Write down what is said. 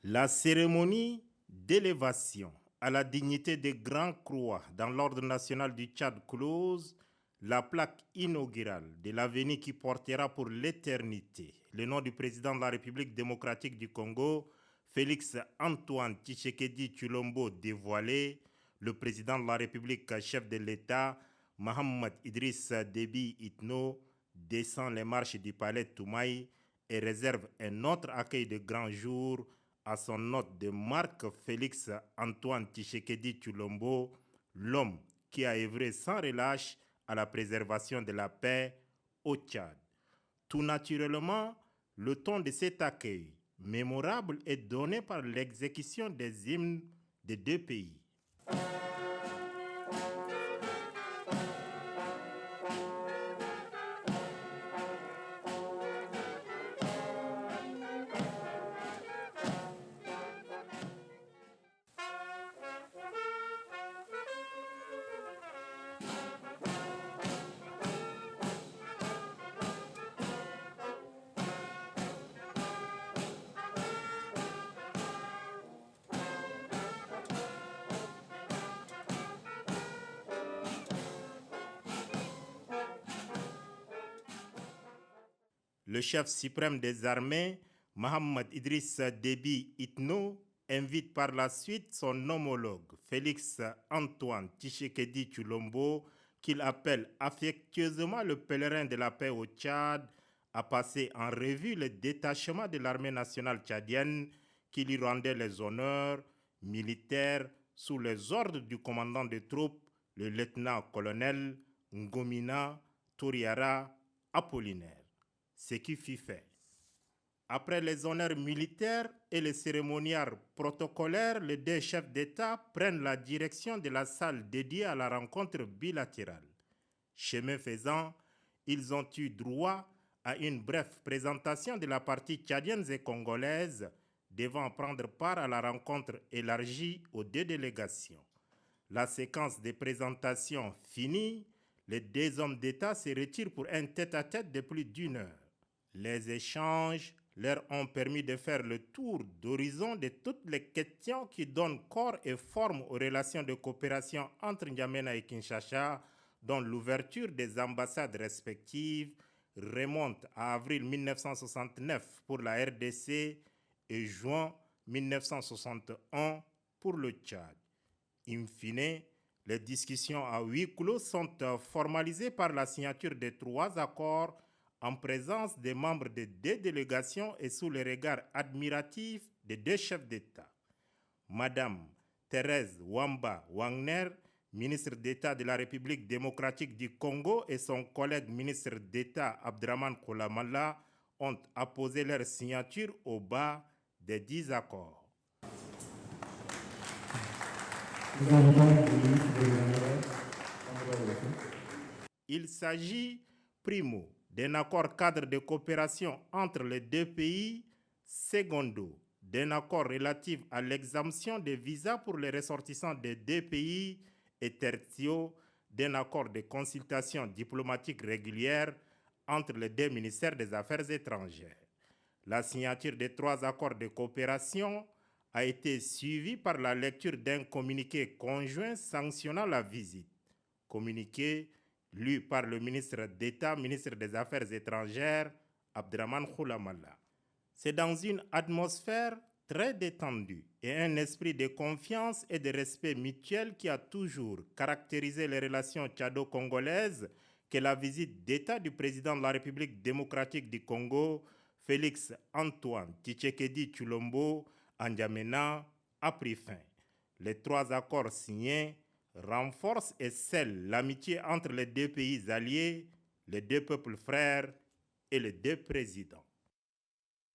La cérémonie d'élévation à la dignité des grands croix dans l'ordre national du Tchad close la plaque inaugurale de l'avenir qui portera pour l'éternité le nom du président de la République démocratique du Congo, Félix Antoine Tshisekedi Tshilombo dévoilé, le président de la République chef de l'État, Mohamed Idriss Déby Itno, descend les marches du palais Toumaï et réserve un autre accueil de grand jour à son hôte de marque Félix Antoine Tshisekedi Tshilombo, l'homme qui a œuvré sans relâche à la préservation de la paix au Tchad. Tout naturellement, le ton de cet accueil mémorable est donné par l'exécution des hymnes des deux pays. Le chef suprême des armées, Mohamed Idriss Déby Itno, invite par la suite son homologue, Félix Antoine Tshisekedi Tshilombo, qu'il appelle affectueusement le pèlerin de la paix au Tchad, à passer en revue le détachement de l'armée nationale tchadienne qui lui rendait les honneurs militaires sous les ordres du commandant des troupes, le lieutenant-colonel Ngomina Touriara Apollinaire. Ce qui fut fait. Après les honneurs militaires et les cérémoniaires protocolaires, les deux chefs d'État prennent la direction de la salle dédiée à la rencontre bilatérale. Chemin faisant, ils ont eu droit à une brève présentation de la partie tchadienne et congolaise devant prendre part à la rencontre élargie aux deux délégations. La séquence de présentation finie, les deux hommes d'État se retirent pour un tête-à-tête de plus d'une heure. Les échanges leur ont permis de faire le tour d'horizon de toutes les questions qui donnent corps et forme aux relations de coopération entre N'Djamena et Kinshasa, dont l'ouverture des ambassades respectives remonte à avril 1969 pour la RDC et juin 1961 pour le Tchad. In fine, les discussions à huis clos sont formalisées par la signature des 3 accords en présence des membres des 2 délégations et sous le regard admiratif des 2 chefs d'État. Madame Thérèse Wamba Wagner, ministre d'État de la République démocratique du Congo, et son collègue ministre d'État Abdraman Koulamallah ont apposé leur signature au bas des 10 accords. Il s'agit, primo, d'un accord cadre de coopération entre les 2 pays, secondo, d'un accord relatif à l'exemption des visas pour les ressortissants des 2 pays, et tertio, d'un accord de consultation diplomatique régulière entre les 2 ministères des Affaires étrangères. La signature des 3 accords de coopération a été suivie par la lecture d'un communiqué conjoint sanctionnant la visite. Communiqué lu par le ministre d'État, ministre des Affaires étrangères, Abdraman Koulamallah. C'est dans une atmosphère très détendue et un esprit de confiance et de respect mutuel qui a toujours caractérisé les relations tchado-congolaises que la visite d'État du président de la République démocratique du Congo, Félix Antoine Tshisekedi Tshilombo, à N'Djamena, a pris fin. Les 3 accords signés renforcent et scellent l'amitié entre les 2 pays alliés, les 2 peuples frères et les 2 présidents.